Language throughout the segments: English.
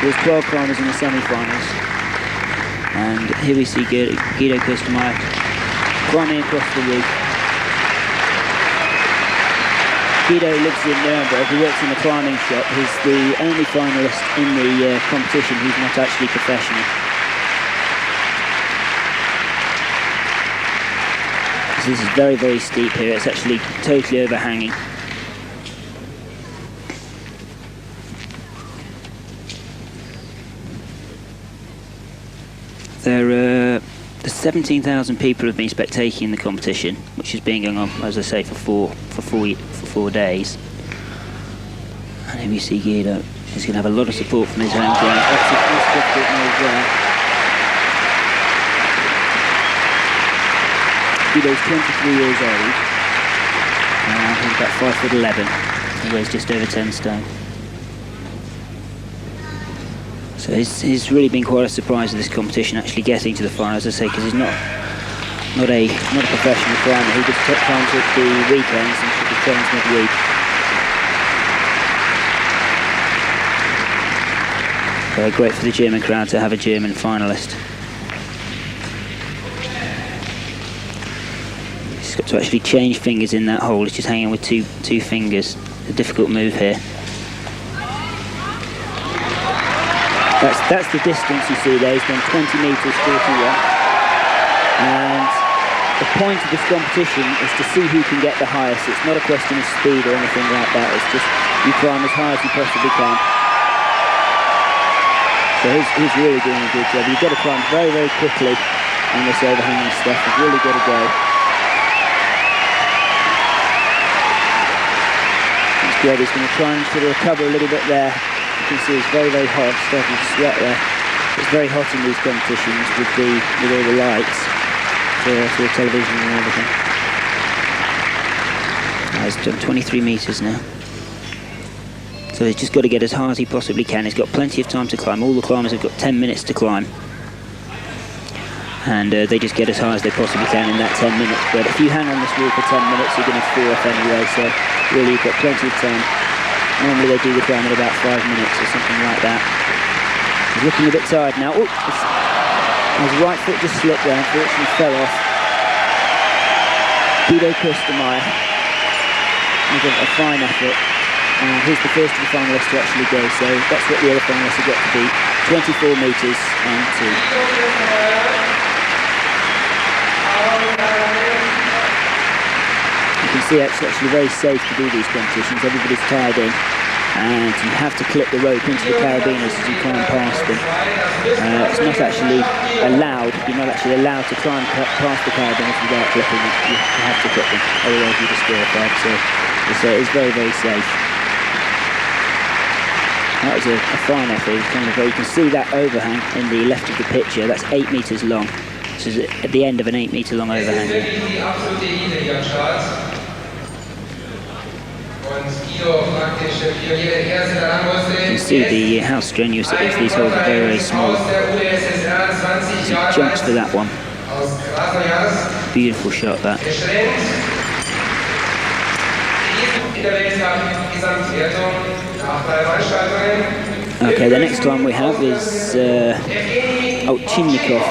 There's 12 climbers in the semi-finals. And here we see Guido Kustermeyer climbing across the roof. Guido lives in Nuremberg, he works in the climbing shop. He's the only finalist in the competition who's not actually professional. So this is very, very steep here. It's actually totally overhanging. There's 17,000 people have been spectating the competition, which has been going on, as I say, for four days. And here we see Guido. He's going to have a lot of support from his home ground. That's a difficult move there. Guido's 23 years old. He's about 5'11". He weighs just over 10 stone. So he's really been quite a surprise at this competition, actually getting to the final, as I say, because he's not a professional climber. He just climbs at the weekends and sort of trains midweek. Great for the German crowd to have a German finalist. He's got to actually change fingers in that hole. He's just hanging with two fingers. A difficult move here. That's the distance you see there. He's done 20 metres 41. And the point of this competition is to see who can get the highest. It's not a question of speed or anything like that. It's just you climb as high as you possibly can. So he's really doing a good job. You've got to climb very, very quickly on this overhanging stuff. You've really got to go. That's great. He's going to try and sort of recover a little bit there. You can see it's very, very hot, starting to sweat there. It's very hot in these competitions with all the lights for the television and everything. He's done 23 metres now. So he's just got to get as high as he possibly can. He's got plenty of time to climb. All the climbers have got 10 minutes to climb. And they just get as high as they possibly can in that 10 minutes. But if you hang on this wall for 10 minutes, you're going to fall off anyway. So really, you've got plenty of time. Normally they do the climb in about 5 minutes or something like that. He's looking a bit tired now. Oh, his right foot just slipped there, unfortunately fell off. Guido Kustermeyer. He's a fine effort. And he's the first of the finalists to actually go, so that's what the other finalists have got to beat. 24 metres and 2. You can see it's actually very safe to do these competitions. Everybody's tied in, and you have to clip the rope into the carabiners as you climb past them. It's not actually allowed. You're not actually allowed to climb past the carabiners without clipping. You have to clip them, otherwise you're disqualified. So it's very, very safe. That was a fine effort. You can see that overhang in the left of the picture. That's 8 metres long. This is at the end of an 8 metre long overhang. You can see how strenuous it is. These holes are very, very small. He jumps for that one. Beautiful shot, that. Okay, the next one we have is Chinnikov.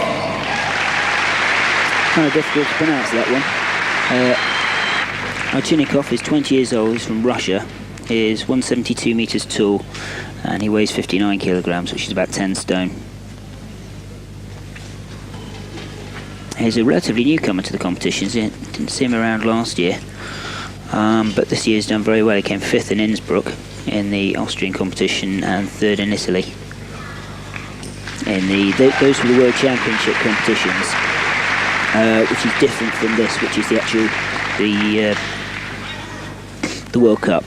Kind of difficult to pronounce that one. Chinnikov is 20 years old. He's from Russia. He is 172 meters tall, and he weighs 59 kilograms, which is about 10 stone. He's a relatively newcomer to the competitions. Didn't see him around last year. But this year's done very well. He came 5th in Innsbruck in the Austrian competition and 3rd in Italy. In those were the World Championship competitions, which is different from this, which is the actual the World Cup.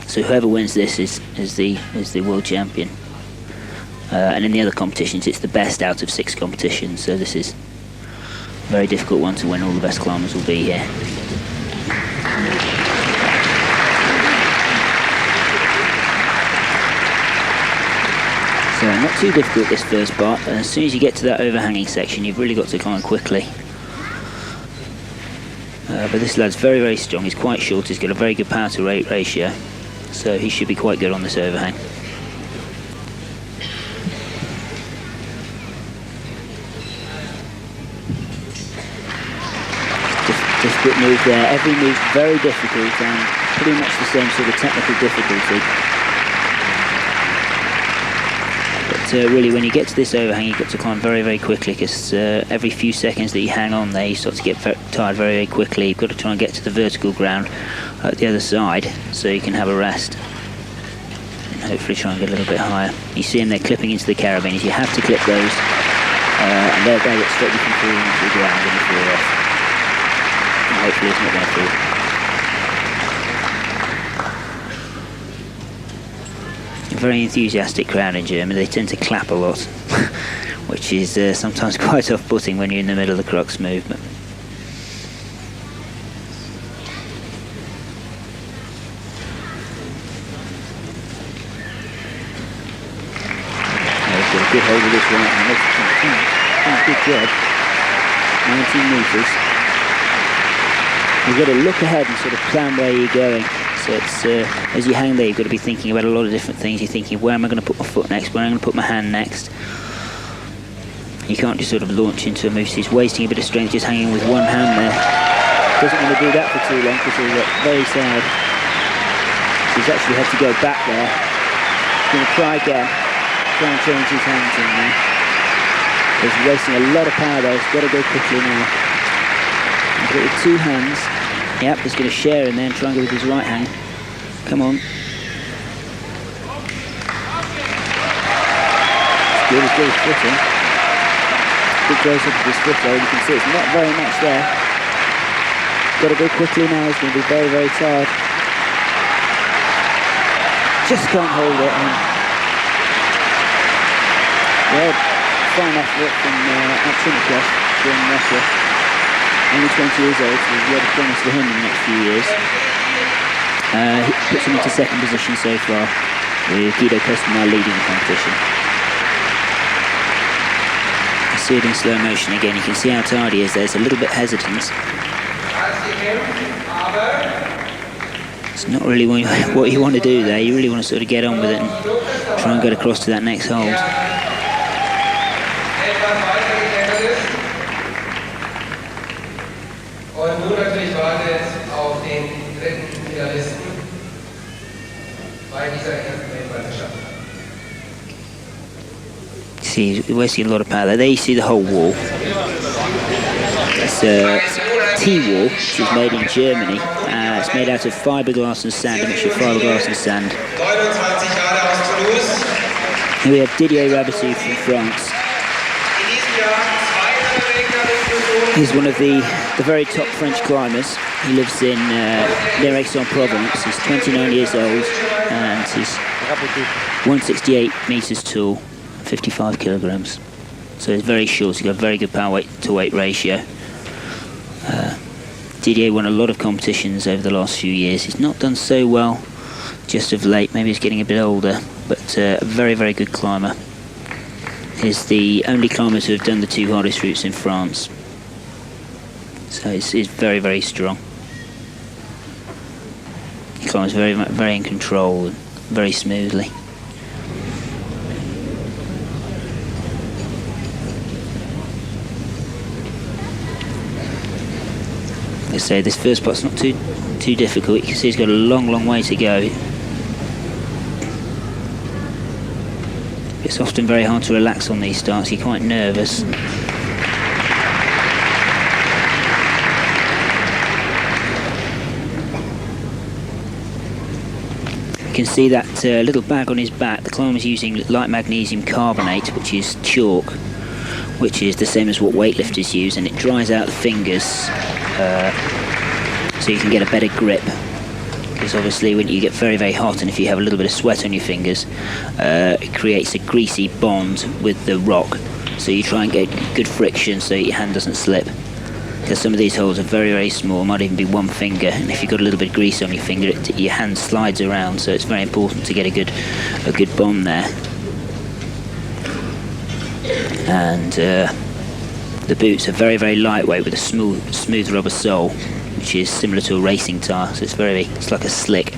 So whoever wins this is the world champion. And in the other competitions, it's the best out of 6 competitions. So this is a very difficult one to win. All the best climbers will be here. So not too difficult this first part, but as soon as you get to that overhanging section, you've really got to climb quickly. But this lad's very, very strong. He's quite short. He's got a very good power to weight ratio, so he should be quite good on this overhang. difficult move there. Every move very difficult and pretty much the same sort of technical difficulty. But really, when you get to this overhang, you've got to climb very, very quickly, because every few seconds that you hang on there, you start to get tired very, very quickly. You've got to try and get to the vertical ground at the other side so you can have a rest. And hopefully try and get a little bit higher. You see them, they're clipping into the carabiners. You have to clip those, and they get straight from falling into the ground when you fall off. And hopefully it's not going to fall. Very enthusiastic crowd in Germany. They tend to clap a lot, which is sometimes quite off-putting when you're in the middle of the crux movement. He's got a good hold of this right hand. Good job. 19 metres. You've got to look ahead and sort of plan where you're going. So it's, as you hang there, you've got to be thinking about a lot of different things. You're thinking, where am I going to put my foot next? Where am I going to put my hand next? You can't just sort of launch into a move. So he's wasting a bit of strength just hanging with one hand there. Doesn't want to do that for too long because he'll get very sad. So he's actually had to go back there. He's going to try again. Try and change his hands in there. He's wasting a lot of power there. He's got to go quickly now. He's got it with two hands. Yep, he's going to share in there and try and go with his right hand. Come on. It's good, he's got his foot in. Good close up of his foot there, you can see it's not very much there. Got to go quickly now, he's going to be very, very tired. Just can't hold it. Well, fine effort from Antonikov from Russia. Only 20 years old, so there's a lot of promise for him in the next few years. He puts him into second position so far, with Guido Costa now leading the competition. You see it in slow motion again, you can see how tired he is. There's a little bit hesitant. It's not really what you want to do there. You really want to sort of get on with it and try and get across to that next hold. Und nun natürlich wartet auf den dritten Finalisten bei dieser ersten Weltmeisterschaft. See, he's wasting a lot of power there. There you see the whole wall. It's a T-wall, which is made in Germany. It's made out of fiberglass and sand, a mixture of fiberglass and sand. 29 Jahre aus Toulouse. Here we have Didier Raboutou from France. He's one of the very top French climbers. He lives in near Aix-en-Provence. He's 29 years old and he's 168 metres tall, 55 kilograms. So he's very short, he's got a very good power weight to weight ratio. Didier won a lot of competitions over the last few years. He's not done so well just of late, maybe he's getting a bit older, but a very, very good climber. He's the only climber to have done the two hardest routes in France. So he's very, very strong. He climbs very, very in control and very smoothly. Let's say this first part's not too difficult. You can see he's got a long, long way to go. It's often very hard to relax on these starts. You're quite nervous. You can see that little bag on his back. The climber's using light magnesium carbonate, which is chalk, which is the same as what weightlifters use, and it dries out the fingers so you can get a better grip. Because obviously when you get very, very hot and if you have a little bit of sweat on your fingers, it creates a greasy bond with the rock. So you try and get good friction so your hand doesn't slip. Because some of these holes are very, very small, might even be one finger, and if you've got a little bit of grease on your finger, your hand slides around, so it's very important to get a good bond there. And the boots are very, very lightweight with a smooth rubber sole, which is similar to a racing tyre, so it's like a slick.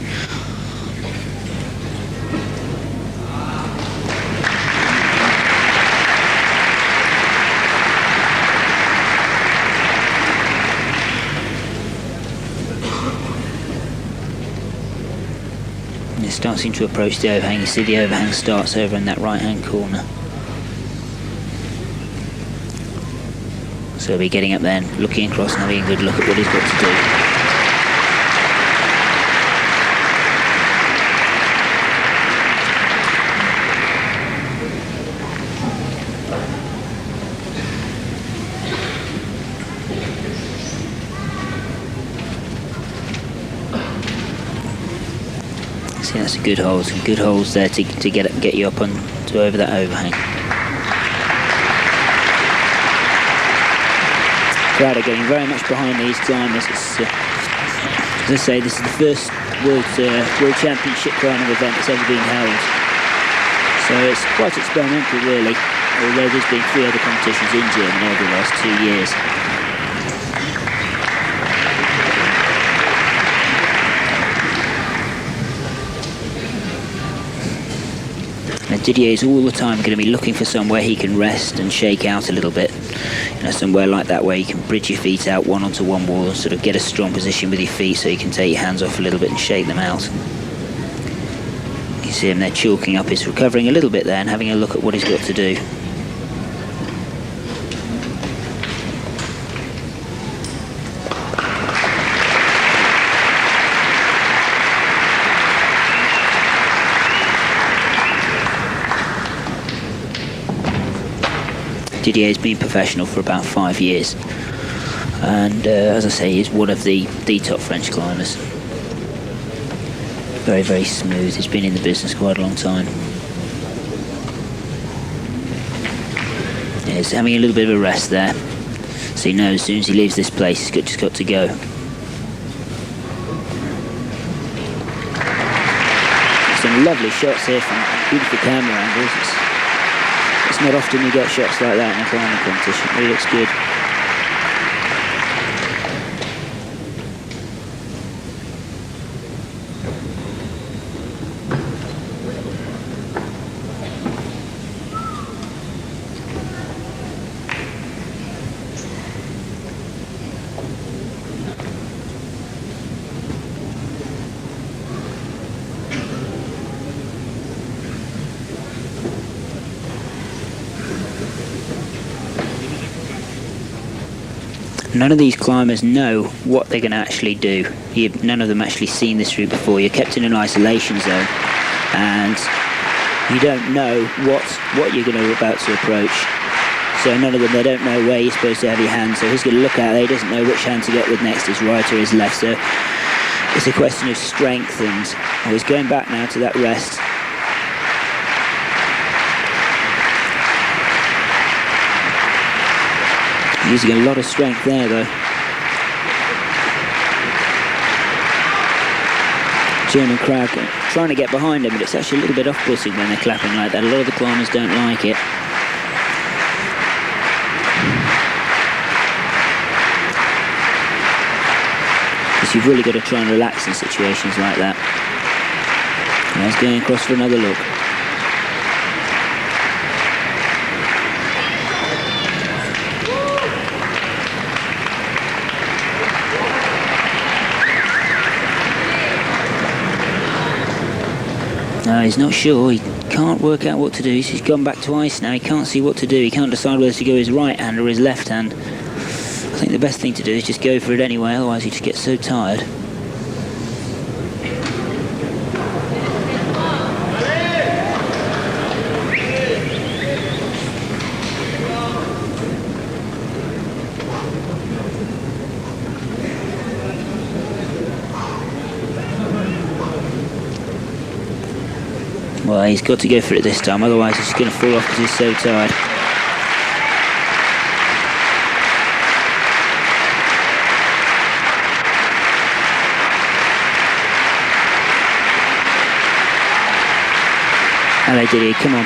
starting to approach the overhang. You see the overhang starts over in that right hand corner. So he'll be getting up there and looking across and having a good look at what he's got to do. See, that's a good hold. Some good holds there to get you up on to over that overhang. Crowd are getting very much behind these climbers. It's, as I say, this is the first World Championship climbing event that's ever been held. So it's quite experimental, really. Although there's been 3 other competitions in Germany over the last 2 years. Now Didier is all the time going to be looking for somewhere he can rest and shake out a little bit. You know, somewhere like that where you can bridge your feet out one onto one wall and sort of get a strong position with your feet so you can take your hands off a little bit and shake them out. You can see him there chalking up. He's recovering a little bit there and having a look at what he's got to do. Didier's been professional for about 5 years, and as I say, he's one of the top French climbers. Very, very smooth. He's been in the business quite a long time. Yeah, he's having a little bit of a rest there, so he knows as soon as he leaves this place, he's just got to go. Some lovely shots here from beautiful camera angles. It's not often you get shots like that in a climbing competition. It really looks good. None of these climbers know what they're going to actually do. None of them actually seen this route before. You're kept in an isolation zone and you don't know what you're going to about to approach. So none of them, they don't know where you're supposed to have your hand. So he's going to look at it, he doesn't know which hand to get with next, his right or his left. So it's a question of strength, and he's going back now to that rest. Using a lot of strength there though. German crowd trying to get behind him, but it's actually a little bit off-putting when they're clapping like that. A lot of the climbers don't like it. Because you've really got to try and relax in situations like that. And he's going across for another look. No, he's not sure. He can't work out what to do. He's gone back to ice now. He can't see what to do. He can't decide whether to go his right hand or his left hand. I think the best thing to do is just go for it anyway, otherwise he just gets so tired. Well, he's got to go for it this time, otherwise he's going to fall off because he's so tired. Hello Didier, come on.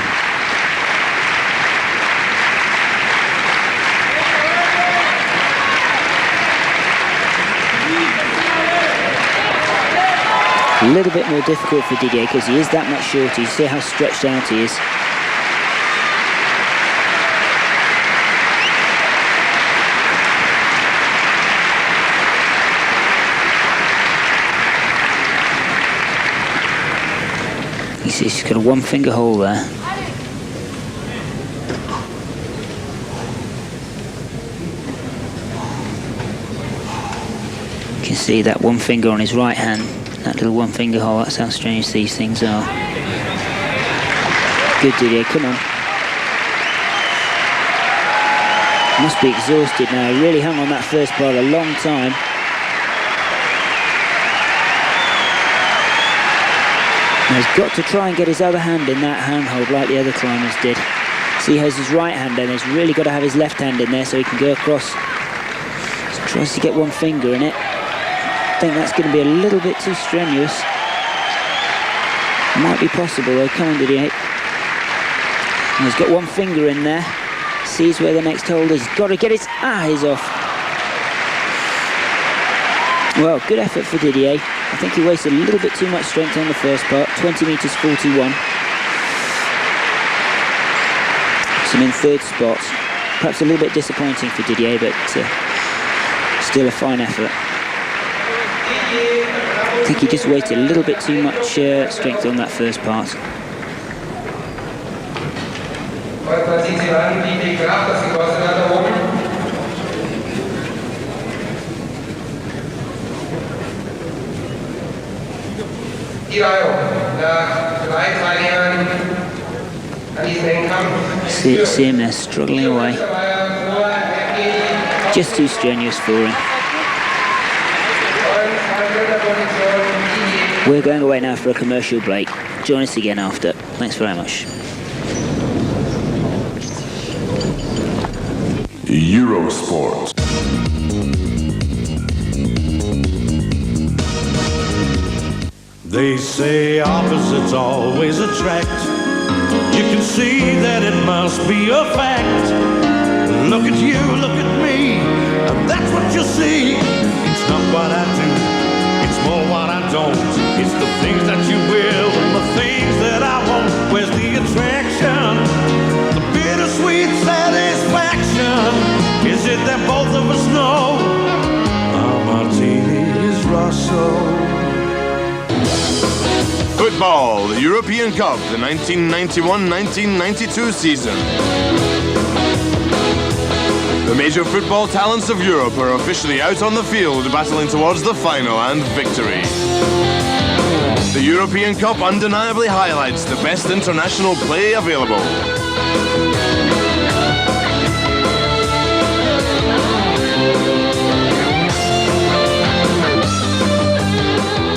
A little bit more difficult for Didier because he is that much shorter. You see how stretched out he is. You see she's got a one-finger hole there. You can see that one finger on his right hand, that little one-finger hole. That's how strange these things are. Good, Didier, come on. Must be exhausted now. He really hung on that first part a long time. Now he's got to try and get his other hand in that handhold like the other climbers did. See, he has his right hand in. He's really got to have his left hand in there so he can go across. He tries to get one finger in it. I think that's going to be a little bit too strenuous. Might be possible though. Come on, Didier. And he's got one finger in there. Sees where the next hold is. He's got to get his eyes off. Well, good effort for Didier. I think he wasted a little bit too much strength on the first part. 20 metres 41. So in third spot. Perhaps a little bit disappointing for Didier, but still a fine effort. I think he just wasted a little bit too much strength on that first part. See him there struggling away. Just too strenuous for him. We're going away now for a commercial break. Join us again after. Thanks very much. Eurosport. They say opposites always attract. You can see that it must be a fact. Look at you, look at me, and that's what you see. It's not what I do, it's more what I don't. It's the things that you will and the things that I won't. Where's the attraction? The bittersweet satisfaction. Is it that both of us know our martini is Rosso? Football, the European Cup, the 1991-1992 season. The major football talents of Europe are officially out on the field, battling towards the final and victory. The European Cup undeniably highlights the best international play available.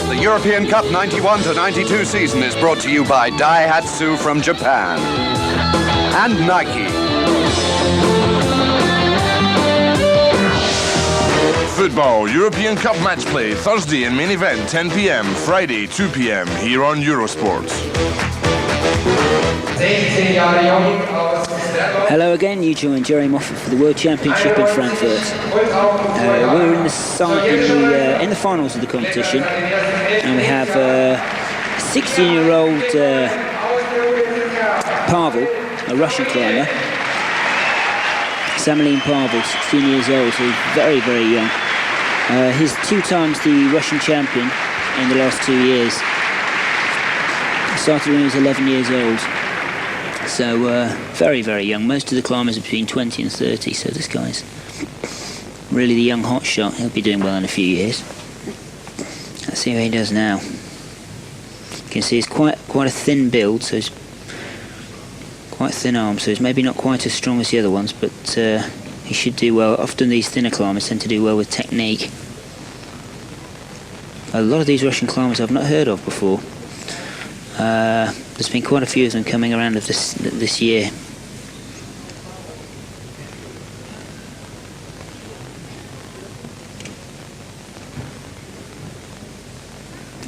The European Cup 91-92 season is brought to you by Daihatsu from Japan and Nike. Football, European Cup match play, Thursday in main event 10 p.m, Friday 2 p.m, here on Eurosport. Hello again, Yuji and Jerry Moffat for the World Championship in Frankfurt. We're in the finals of the competition, and we have 16-year-old Pavel, a Russian climber. Samelin Pavel, 16 years old, so he's very, very young. He's 2 times the Russian champion in the last 2 years. He started when he was 11 years old. So very, very young. Most of the climbers are between 20 and 30, so this guy's really the young hot shot. He'll be doing well in a few years. Let's see how he does now. You can see he's quite a thin build, so he's quite thin arms, so he's maybe not quite as strong as the other ones, but he should do well. Often these thinner climbers tend to do well with technique. A lot of these Russian climbers I've not heard of before. There's been quite a few of them coming around of this year.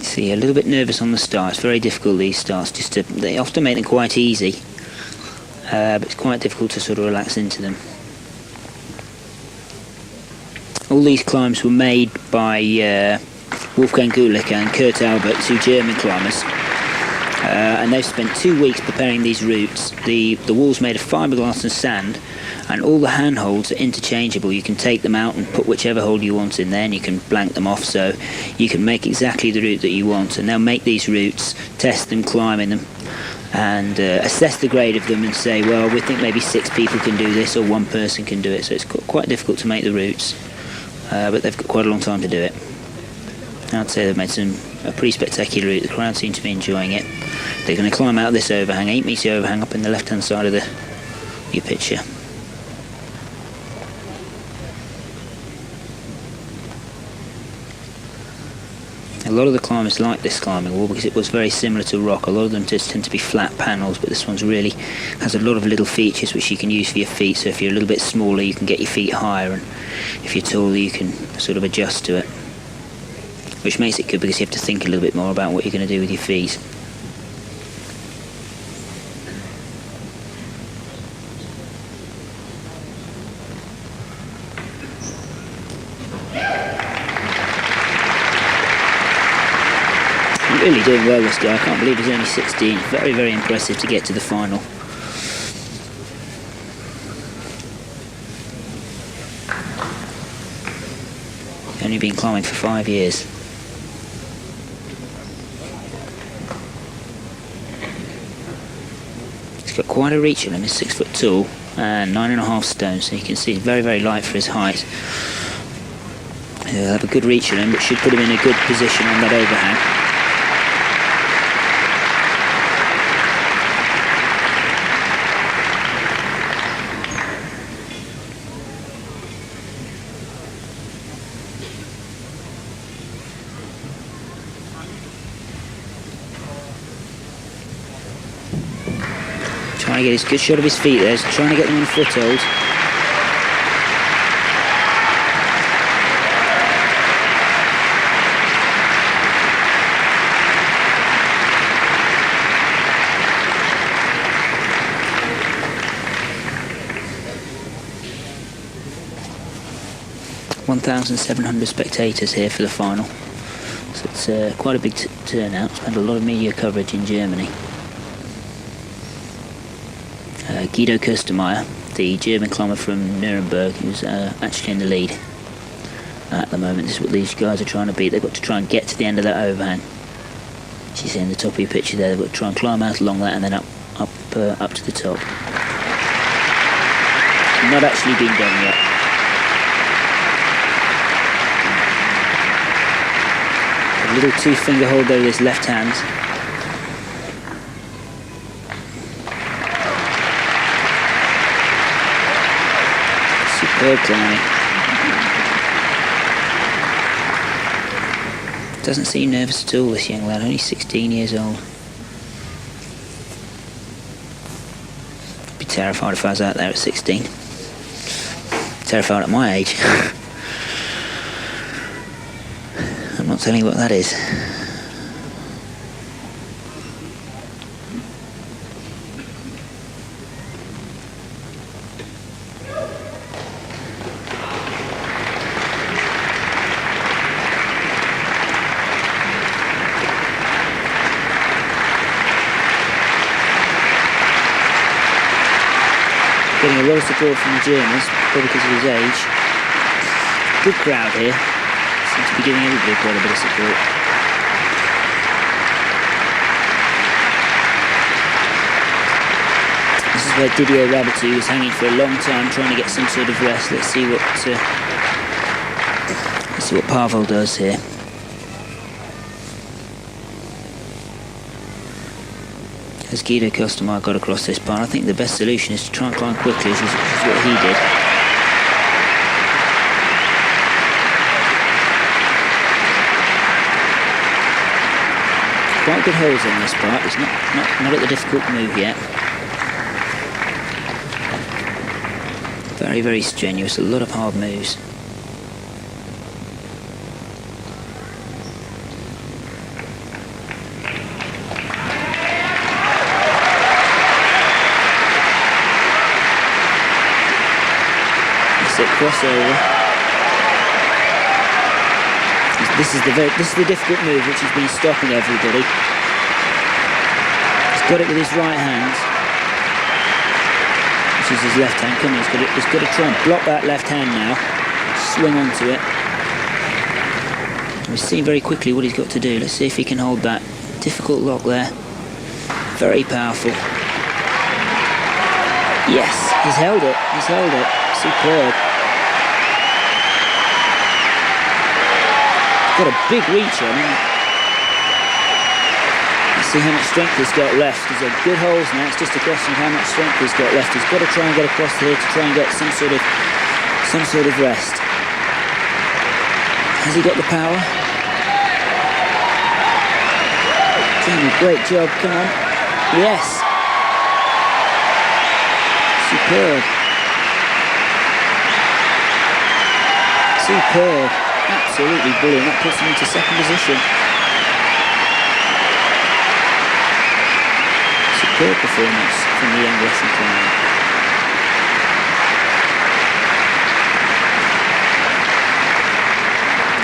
See, a little bit nervous on the start. It's very difficult, these starts. They often make them quite easy, but it's quite difficult to sort of relax into them. All these climbs were made by Wolfgang Gulick and Kurt Albert, 2 German climbers. And they've spent 2 weeks preparing these routes. The wall's made of fiberglass and sand, and all the handholds are interchangeable. You can take them out and put whichever hold you want in there, and you can blank them off, so you can make exactly the route that you want. And they'll make these routes, test them, climbing them, and assess the grade of them and say, well, we think maybe 6 people can do this or 1 person can do it. So it's quite difficult to make the routes, but they've got quite a long time to do it. I'd say they've made a pretty spectacular route. The crowd seem to be enjoying it. They're going to climb out this overhang, 8-metre overhang up in the left-hand side of your picture. A lot of the climbers like this climbing wall because it was very similar to rock. A lot of them just tend to be flat panels, but this one's really has a lot of little features which you can use for your feet. So if you're a little bit smaller, you can get your feet higher, and if you're taller, you can sort of adjust to it, which makes it good because you have to think a little bit more about what you're going to do with your feet. Really doing well, this guy. I can't believe he's only 16. Very, very impressive to get to the final. Only been climbing for 5 years. He's got quite a reach on him. He's 6 foot tall and 9.5 stone, so you can see he's very, very light for his height. He'll have a good reach on him, which should put him in a good position on that overhang. Trying to get a good shot of his feet there, he's trying to get them on foothold. $1,700 spectators here for the final, so it's quite a big turnout. It's had a lot of media coverage in Germany. Guido Kustermeier, the German climber from Nuremberg, who's actually in the lead at the moment. This is what these guys are trying to beat. They've got to try and get to the end of that overhang. You see in the top of your picture there, they've got to try and climb out along that and then up to the top. Not actually been done yet. A little 2-finger hold there with his left hand. Superb climbing. Doesn't seem nervous at all, this young lad, only 16 years old. I'd be terrified if I was out there at 16. Terrified at my age. I'm not telling you what that is. Getting a lot of support from the Germans, probably because of his age. Good crowd here. Seems to be giving everybody quite a bit of support. This is where Didier Raboutou was hanging for a long time, trying to get some sort of rest. Let's see what Pavel does here. As Guido Kustermeier got across this part, I think the best solution is to try and climb quickly, which is what he did. Quite good holes on this part. It's not at the difficult move yet. Very, very strenuous. A lot of hard moves. Crossover. This is the difficult move which has been stopping everybody. Got it with his right hand. This is his left hand. Come on, he's got to try and block that left hand now. Swing onto it. We've seen very quickly what he's got to do. Let's see if he can hold that. Difficult lock there. Very powerful. Yes, he's held it. He's held it. Superb. Got a big reach on him. Let's see how much strength he's got left. He's got good holes now. It's just a question of how much strength he's got left. He's got to try and get across here to try and get some sort of rest. Has he got the power? Doing a great job. Come on. Yes. Superb. Superb. Absolutely brilliant. That puts him into second position. Superb performance from the young Russian climber.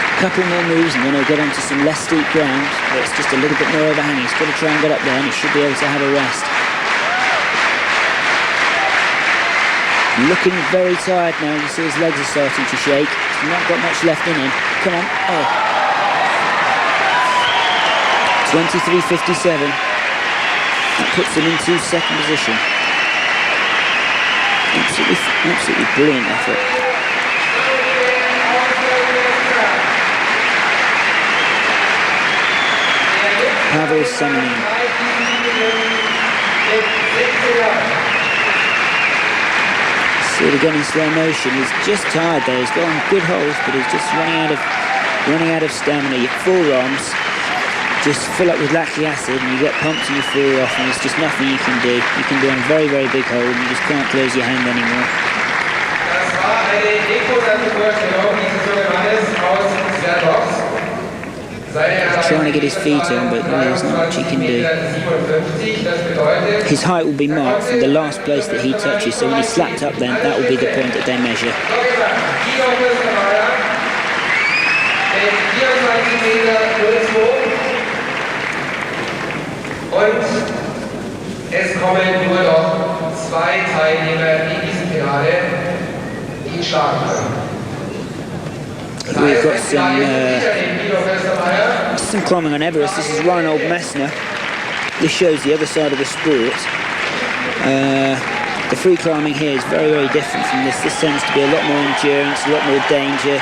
A couple more moves and then he'll get onto some less steep ground, but it's just a little bit more overhanging. He's got to try and get up there and he should be able to have a rest. Looking very tired now. You see his legs are starting to shake. He's not got much left in him. Come on. Oh. 23.57. That puts him into second position. Absolutely brilliant effort. Pavel Samanin. See it again in slow motion. He's just tired there. He's got on good holes, but he's just running out of stamina. Your forearms just fill up with lactic acid, and you get pumped and you fall off, and it's just nothing you can do. You can do on a very, very big hole, and you just can't close your hand anymore. Trying to get his feet on, but there's not much he can do. His height will be marked from the last place that he touches, so when he's slapped up then, that will be the point that they measure. Und es kommen nur noch 2 Teilnehmer in diesem Finale, die ihn schlagen können. We've got some climbing on Everest. This is Reinhold Messner. This shows the other side of the sport. The free climbing here is very, very different from this. This tends to be a lot more endurance, a lot more danger,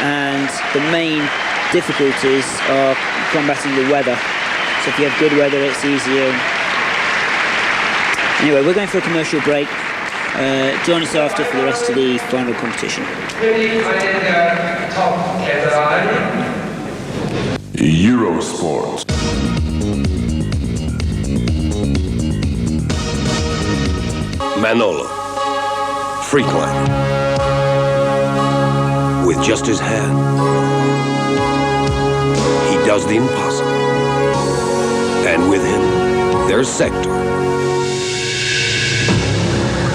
and the main difficulties are combating the weather. So if you have good weather, it's easier. Anyway, we're going for a commercial break. Join us after for the rest of the final competition. Eurosport. Manolo, free climber. With just his hand, he does the impossible. And with him, there's Sector.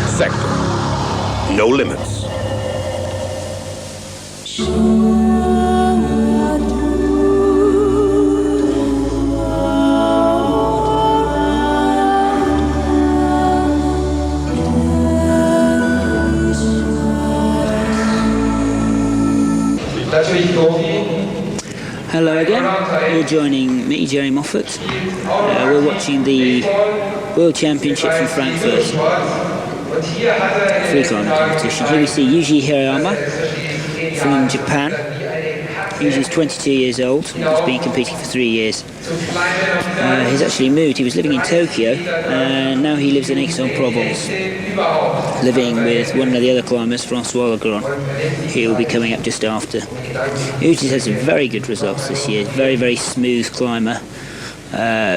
Sector. No limits. Hello again, you're joining me, Jerry Moffat. We're watching the World Championship from Frankfurt free climbing competition. Here we see Yuji Hirayama from Japan. Yuji's 22 years old, he's been competing for 3 years. He's actually moved, he was living in Tokyo and now he lives in Aix-en-Provence, living with one of the other climbers, Francois Legrand. He will be coming up just after. Yuji's had some very good results this year, very, very smooth climber,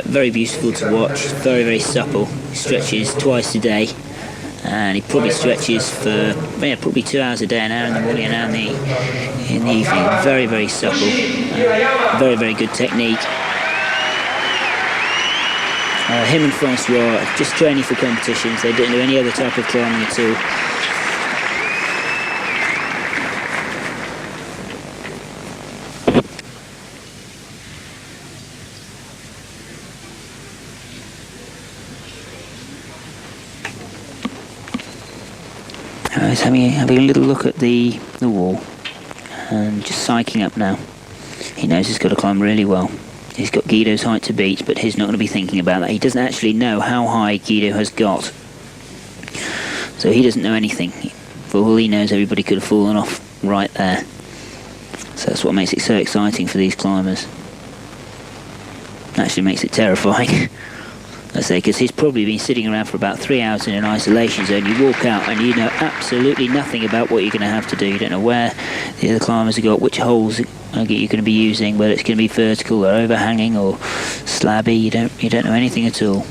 very beautiful to watch, very, very supple. He stretches twice a day. And he probably stretches for probably 2 hours a day, an hour in the morning, an hour in the evening. Very, very supple, very, very good technique. Him and Francois are just training for competitions. They don't do any other type of climbing at all. He's having a little look at the wall and just psyching up now. He knows he's got to climb really well. He's got Guido's height to beat, but he's not going to be thinking about that. He doesn't actually know how high Guido has got. So he doesn't know anything. For all he knows, everybody could have fallen off right there. So that's what makes it so exciting for these climbers. Actually makes it terrifying. I say, because he's probably been sitting around for about 3 hours in an isolation zone. You walk out and you know absolutely nothing about what you're going to have to do. You don't know where the other climbers have got, which holes you're going to be using, whether it's going to be vertical or overhanging or slabby. You don't know anything at all.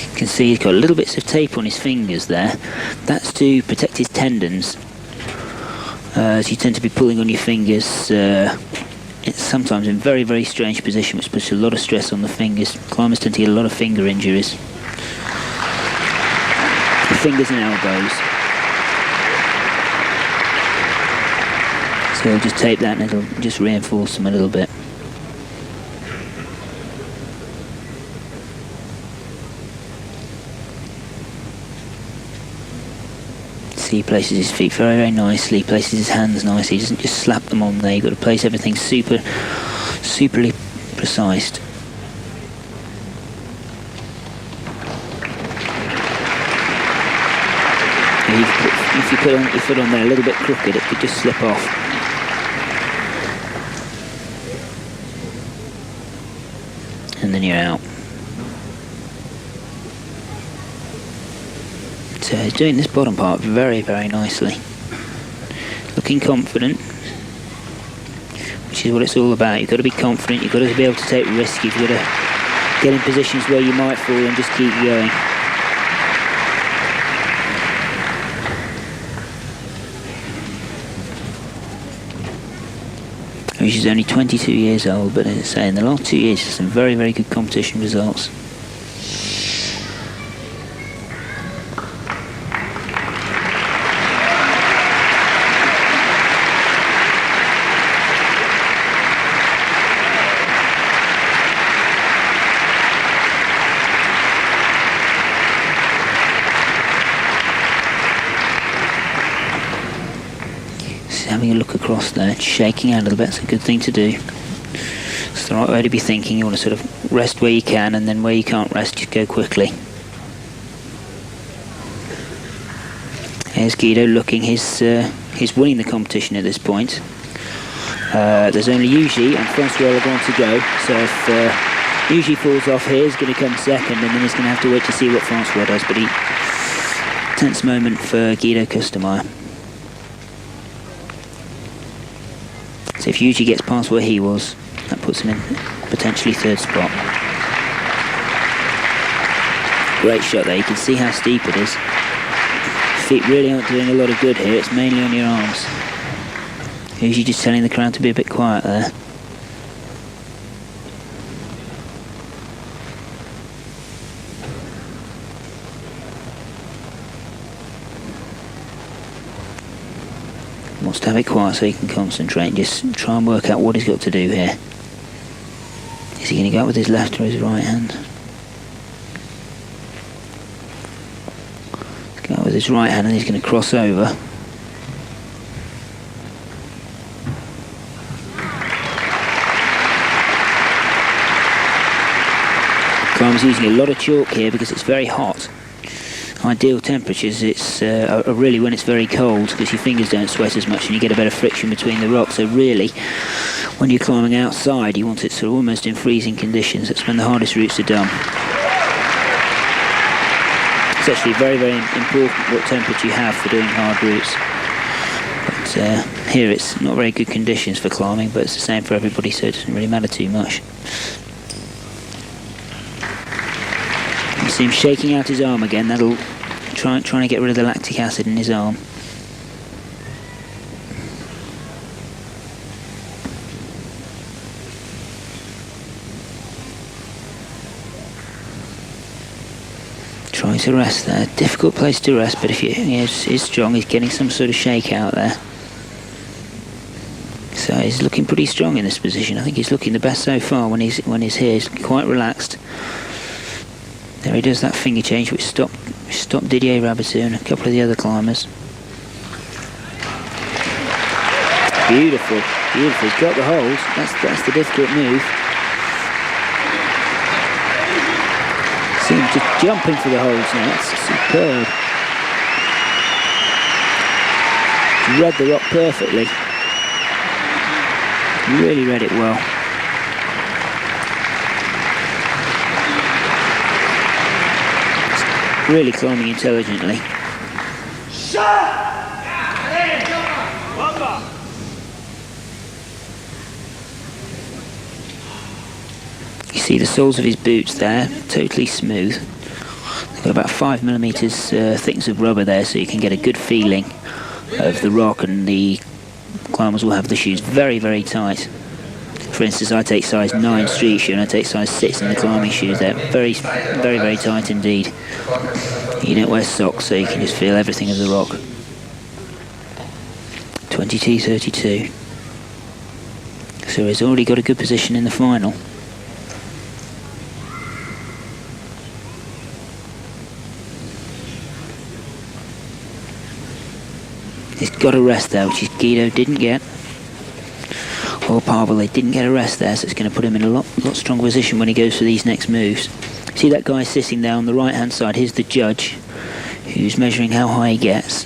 You can see he's got little bits of tape on his fingers there. That's to protect his tendons. As you tend to be pulling on your fingers, it's sometimes in very, very strange position, which puts a lot of stress on the fingers. Climbers tend to get a lot of finger injuries. The fingers and elbows. So he'll just tape that and it'll just reinforce them a little bit. He places his feet very, very nicely. He places his hands nicely. He doesn't just slap them on there. You've got to place everything superly precise. If you put your foot on there a little bit crooked, it could just slip off. And then you're out. So he's doing this bottom part very, very nicely. Looking confident, which is what it's all about. You've got to be confident, you've got to be able to take risk, you've got to get in positions where you might fall and just keep going. She's only 22 years old, but as I say, in the last 2 years, some very, very good competition results. Having a look across there, shaking out a little bit, it's a good thing to do. It's the right way to be thinking. You want to sort of rest where you can, and then where you can't rest, just go quickly. Here's Guido looking, he's winning the competition at this point. There's only Yuji and Francois Legrand to go, so if Yuji falls off here, he's going to come second, and then he's going to have to wait to see what Francois does, but tense moment for Guido Customeyer. So if Yuji gets past where he was, that puts him in potentially third spot. Great shot there, you can see how steep it is. Feet really aren't doing a lot of good here, it's mainly on your arms. Yuji just telling the crowd to be a bit quiet there. Wants to have it quiet so he can concentrate and just try and work out what he's got to do here. Is he going to go up with his left or his right hand? He's going up with his right hand and he's going to cross over. Climber's using a lot of chalk here because it's very hot. Ideal temperatures are really when it's very cold, because your fingers don't sweat as much and you get a better friction between the rocks. So really, when you're climbing outside, you want it sort of almost in freezing conditions. That's when the hardest routes are done. It's actually very, very important what temperature you have for doing hard routes. But here it's not very good conditions for climbing, but it's the same for everybody, so it doesn't really matter too much. You see him shaking out his arm again. That'll trying to get rid of the lactic acid in his arm. to rest there. Difficult place to rest, but if he's strong, he's getting some sort of shake out there. So he's looking pretty strong in this position. I think he's looking the best so far when he's here. He's quite relaxed. There he does that finger change, which stopped Didier Raboutou and a couple of the other climbers. Beautiful, beautiful. He's got the hold. That's the difficult move. See him just jumping for the holds now. That's superb. He read the rock perfectly. Really read it well. Really climbing intelligently. You see the soles of his boots there, totally smooth. They've got about 5mm thickness of rubber there, so you can get a good feeling of the rock, and the climbers will have the shoes very, very tight. For instance, I take size 9 street shoe and I take size 6 in the climbing shoes. They're very, very, very tight indeed. You don't wear socks, so you can just feel everything of the rock. 22.32. So he's already got a good position in the final. He's got a rest there, which Guido didn't get. Or Pavel, they didn't get a rest there, so it's going to put him in a lot stronger position when he goes for these next moves. See that guy sitting there on the right hand side? Here's the judge who's measuring how high he gets.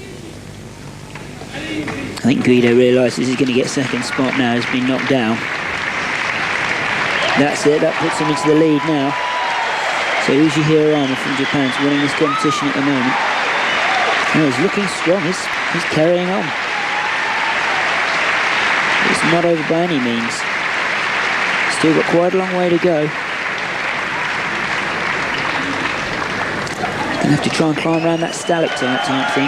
I think Guido realises he's going to get second spot now. He's been knocked down. That's it, that puts him into the lead now. So Yuji Hirayama from Japan's winning this competition at the moment. Oh, he's looking strong, he's carrying on. It's not over by any means. Still got quite a long way to go. Gonna have to try and climb around that stalactite type thing.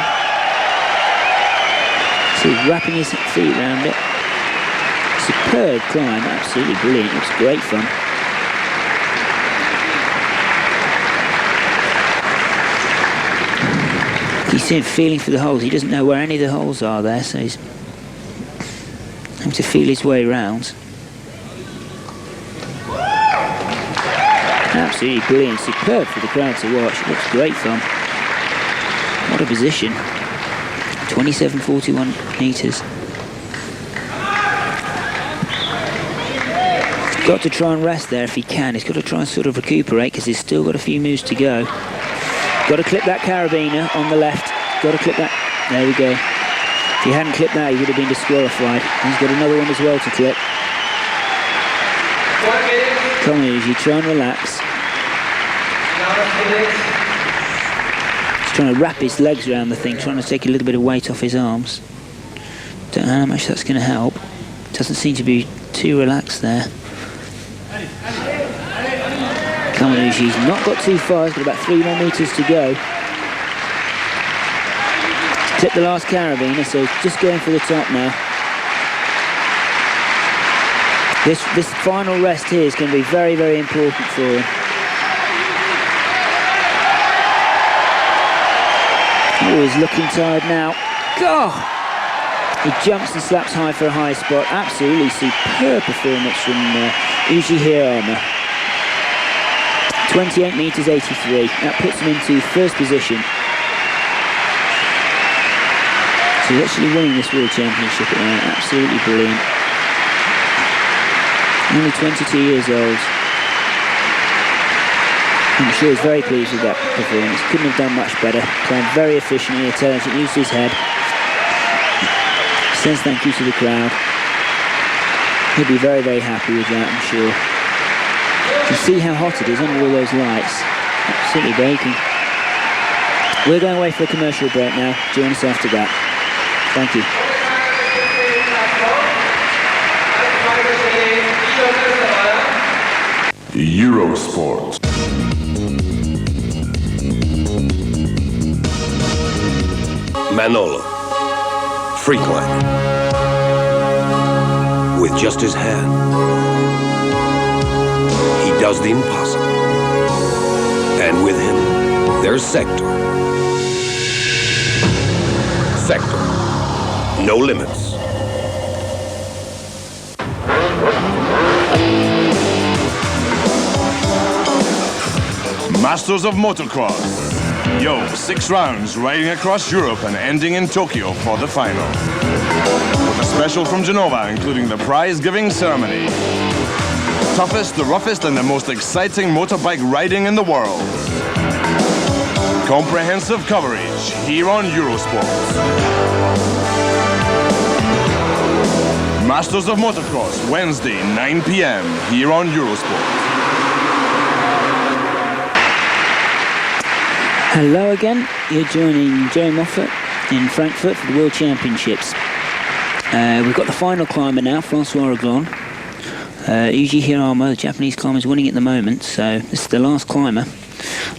See, he's wrapping his feet around it. Superb climb, absolutely brilliant. Looks great fun. You see him feeling for the holes. He doesn't know where any of the holes are there, so he's having to feel his way around. Absolutely brilliant, superb for the crowd to watch. It looks great fun. What a position. 27.41 metres. He's got to try and rest there if he can. He's got to try and sort of recuperate because he's still got a few moves to go. Got to clip that carabiner on the left. Got to clip that. There we go. If he hadn't clipped that, he would have been disqualified. He's got another one as well to clip. Come on, Yuji, try and relax. He's trying to wrap his legs around the thing, trying to take a little bit of weight off his arms. Don't know how much that's going to help. Doesn't seem to be too relaxed there. Come on, Yuji, he's not got too far. He's got about 3 more metres to go. Clip the last carabiner, so he's just going for the top now. This final rest here is going to be very, very important for him. Oh, he's looking tired now. God! He jumps and slaps high for a high spot. Absolutely superb performance from Yuji Hirayama. 28 metres 83. That puts him into first position. So he's actually winning this World Championship at the moment. Absolutely brilliant. Only 22 years old. I'm sure he's very pleased with that performance. Couldn't have done much better. Playing very efficiently, intelligent, used his head. Says thank you to the crowd. He'll be very, very happy with that, I'm sure. You can see how hot it is under all those lights. Absolutely baking. We're going away for a commercial break now. Join us after that. Thank you. Eurosport. Manolo, free climber. With just his hand, he does the impossible. And with him, There's sector. Sector. No limits. Masters of Motocross. Yo, 6 rounds riding across Europe and ending in Tokyo for the final. With a special from Genova, including the prize-giving ceremony. Toughest, the roughest, and the most exciting motorbike riding in the world. Comprehensive coverage here on Eurosport. Masters of Motocross, Wednesday, 9 p.m. here on Eurosport. Hello again, you're joining Joe Moffat in Frankfurt for the World Championships. We've got the final climber now, Francois Legrand. Yuji Hirayama, the Japanese climber, is winning at the moment, so this is the last climber.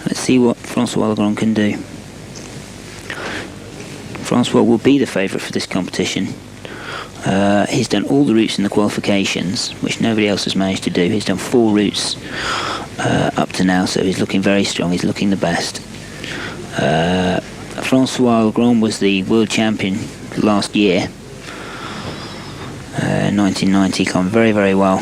Let's see what Francois Legrand can do. Francois will be the favourite for this competition. He's done all the routes in the qualifications, which nobody else has managed to do. He's done 4 routes up to now, so he's looking very strong, he's looking the best. Francois Legrand was the world champion last year, 1990, climbed very, very well.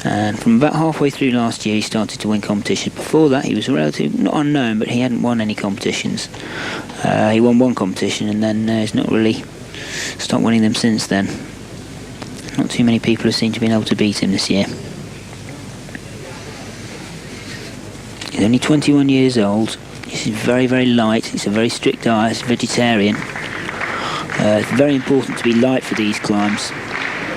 And from about halfway through last year, he started to win competitions. Before that, he was relatively not unknown, but he hadn't won any competitions. He won 1 competition, and then he's not really stopped winning them since then. Not too many people have seemed to be able to beat him this year. He's only 21 years old. He's very, very light. He's a very strict diet. He's a vegetarian. It's very important to be light for these climbs.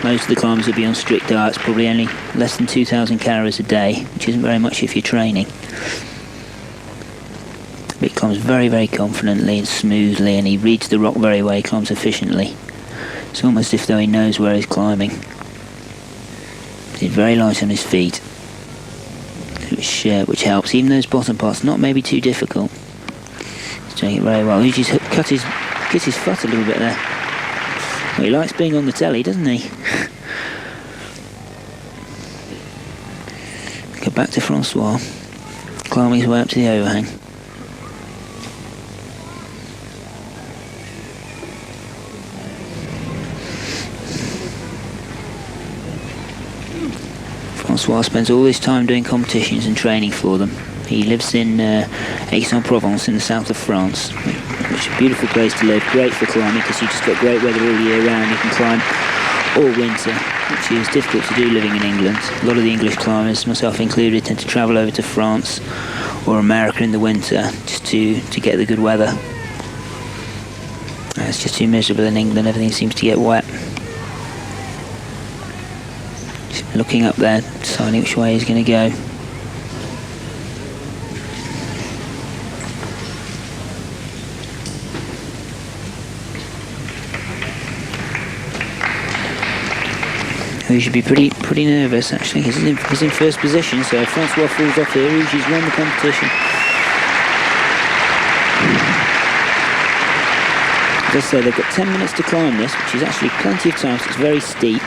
Most of the climbers will be on strict diets, probably only less than 2,000 calories a day, which isn't very much if you're training. But he climbs very, very confidently and smoothly, and he reads the rock very well. He climbs efficiently. It's almost as though he knows where he's climbing. He's very light on his feet, which helps. Even those bottom parts, not maybe too difficult. He's doing it very well. He just gets his foot a little bit there. Well, he likes being on the telly, doesn't he? Go back to Francois, climbing his way up to the overhang. Francois spends all his time doing competitions and training for them. He lives in Aix-en-Provence in the south of France, which is a beautiful place to live, great for climbing because you've just got great weather all year round. You can climb all winter, which is difficult to do living in England. A lot of the English climbers, myself included, tend to travel over to France or America in the winter just to get the good weather. It's just too miserable in England, everything seems to get wet. Just looking up there, deciding which way he's going to go. He should be pretty nervous actually. He's in first position, so if Francois falls off here, he's won the competition. As I say, they've got 10 minutes to climb this, which is actually plenty of time, so it's very steep.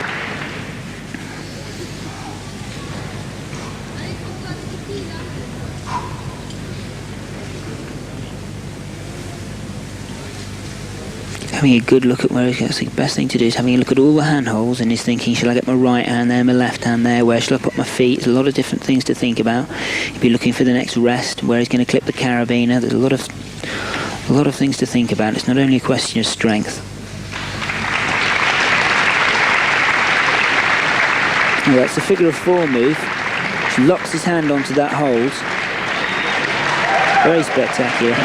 Having a good look at where he's going. The best thing to do is having a look at all the handholds, and he's thinking, shall I get my right hand there, my left hand there, where shall I put my feet? There's a lot of different things to think about. He'll be looking for the next rest, where he's going to clip the carabiner. There's a lot of things to think about. It's not only a question of strength. Well, that's the figure of 4 move. He locks his hand onto that hold. Very spectacular.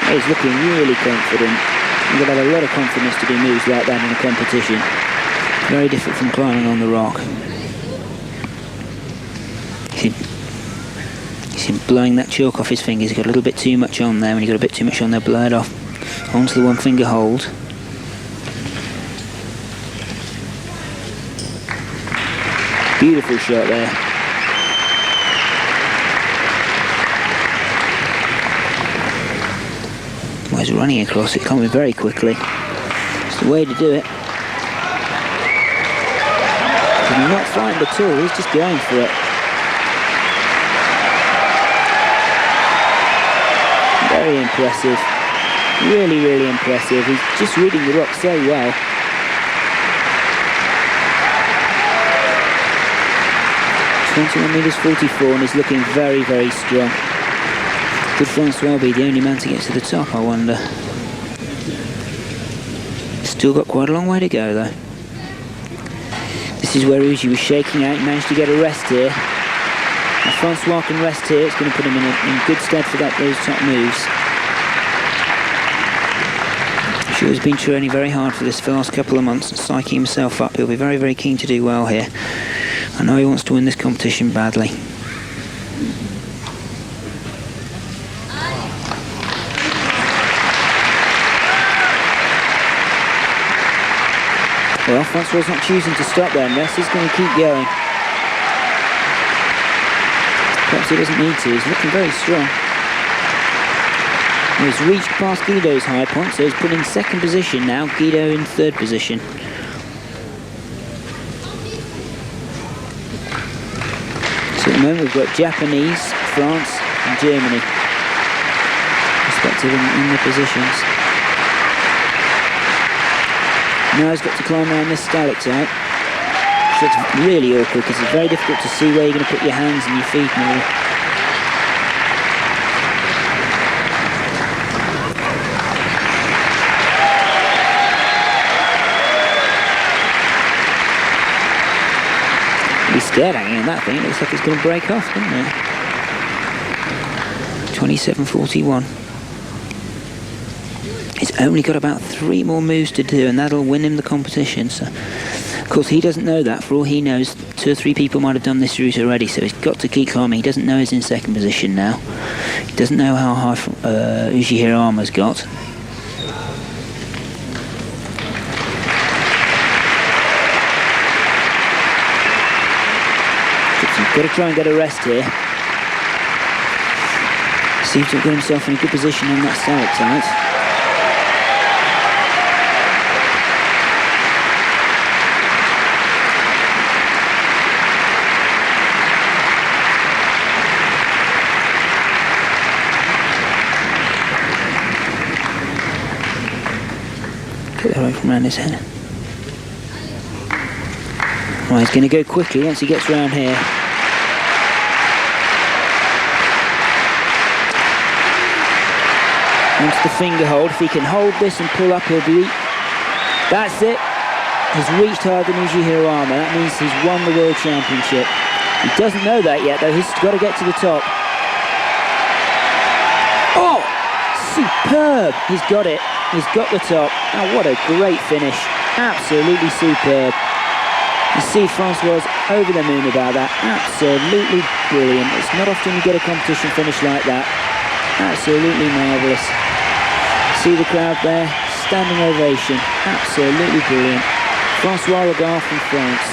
He's looking really confident. You've got to have a lot of confidence to do moves like that in a competition. Very different from climbing on the rock. He's blowing that chalk off his fingers. He's got a little bit too much on there. When you've got a bit too much on there, blow it off. Onto the 1 finger hold. Beautiful shot there. Well, he's running across it, coming very quickly. It's the way to do it. He's not frightened at all, he's just going for it. Very impressive. Really, really impressive. He's just reading the rock so well. (21.44 meters) and he's looking very, very strong. Could Francois be the only man to get to the top, I wonder? Still got quite a long way to go, though. This is where Yuji was shaking out. He managed to get a rest here. If Francois can rest here, it's going to put him in good stead for those top moves. I'm sure he's been training very hard for this last couple of months and psyching himself up. He'll be very, very keen to do well here. I know he wants to win this competition badly. Well, Francois not choosing to stop there and rest. He's going to keep going. Perhaps he doesn't need to. He's looking very strong. He's reached past Guido's high point, so he's put in second position now. Guido in third position. So at the moment we've got Japanese, France and Germany, respective in the positions. Now he's got to climb around this stalactite. So it's really awkward because it's very difficult to see where you're going to put your hands and your feet and all. He's scared hanging on that thing. It looks like it's going to break off, doesn't it? 27.41. He's only got about 3 more moves to do, and that'll win him the competition. So, of course, he doesn't know that. For all he knows, 2 or 3 people might have done this route already, so he's got to keep climbing. He doesn't know he's in second position now. He doesn't know how high Yuji Hirayama's got. Got to try and get a rest here. Seems to have got himself in a good position on that stalactite. Get that right from around his head. Right, he's going to go quickly once he gets round here. Onto the finger hold. If he can hold this and pull up, he'll be... That's it. He's reached higher than Yuji Hirayama. That means he's won the World Championship. He doesn't know that yet, though. He's got to get to the top. Oh! Superb! He's got it. He's got the top. Oh, what a great finish. Absolutely superb. You see Francois over the moon about that. Absolutely brilliant. It's not often you get a competition finish like that. Absolutely marvellous. See the crowd there, standing ovation. Absolutely brilliant. Francois Legrand from France.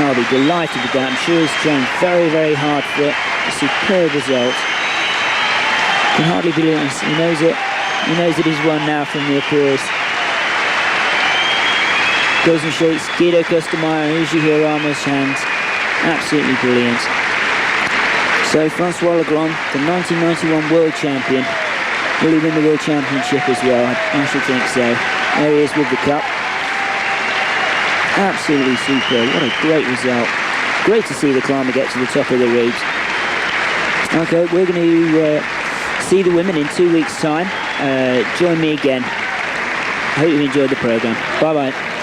I'll be delighted with that. I'm sure he's trained very, very hard for it. A superb result. Can hardly believe it. He knows it. He knows that he's won now from the applause. Goes and shakes Guido Customayor and Yuji Hirayama's hands. Absolutely brilliant. So Francois Legrand, the 1991 World Champion, will he win the World Championship as well? I should think so. There he is with the cup. Absolutely superb. What a great result. Great to see the climber get to the top of the reeds. Okay, we're going to see the women in 2 weeks' time. Join me again. I hope you enjoyed the programme. Bye-bye.